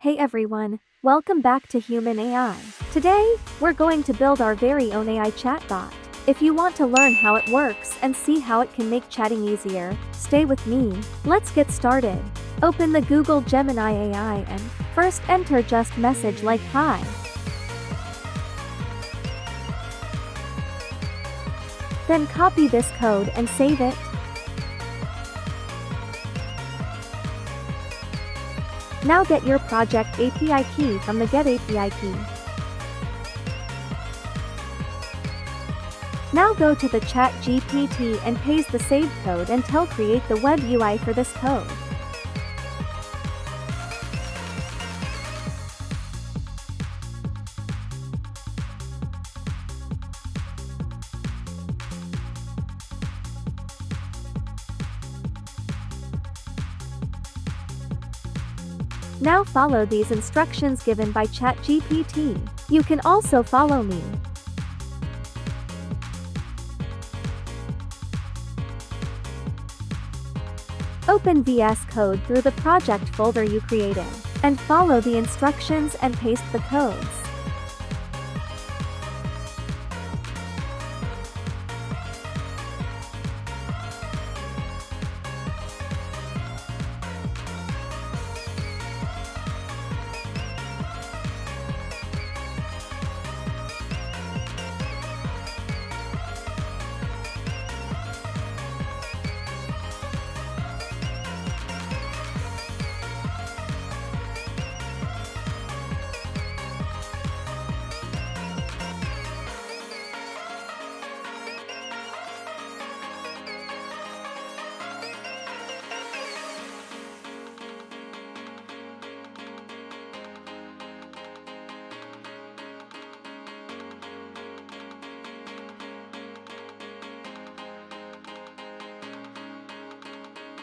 Hey everyone, welcome back to Human AI. Today, we're going to build our very own AI chatbot. If you want to learn how it works and see how it can make chatting easier, stay with me. Let's get started. Open the Google Gemini AI and first enter just message like hi. Then copy this code and save it. Now get your project API key from the Get API key. Now go to the ChatGPT and paste the saved code and tell create the web UI for this code. Now follow these instructions given by ChatGPT. You can also follow me. Open VS Code through the project folder you created, and follow the instructions and paste the codes.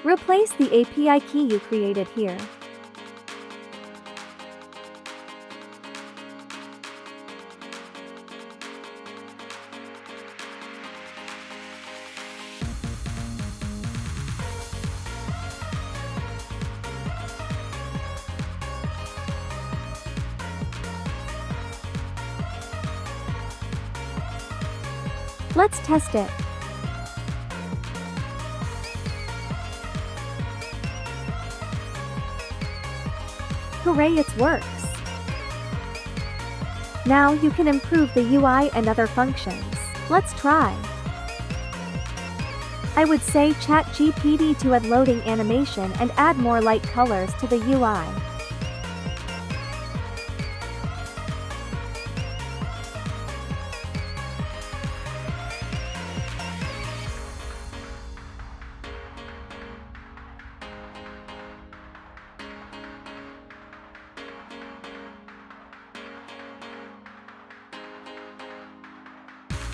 Replace the API key you created here. Let's test it. Hooray, it works! Now you can improve the UI and other functions. Let's try. I would say ChatGPT to add loading animation and add more light colors to the UI.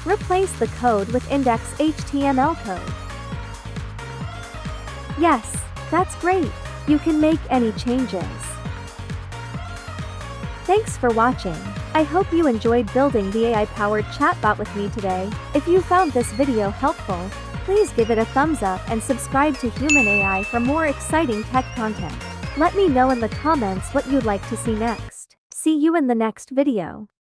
Replace the code with index HTML code. Yes, that's great. You can make any changes. Thanks for watching. I hope you enjoyed building the AI-powered chatbot with me today. If you found this video helpful, please give it a thumbs up and subscribe to Human AI for more exciting tech content. Let me know in the comments what you'd like to see next. See you in the next video.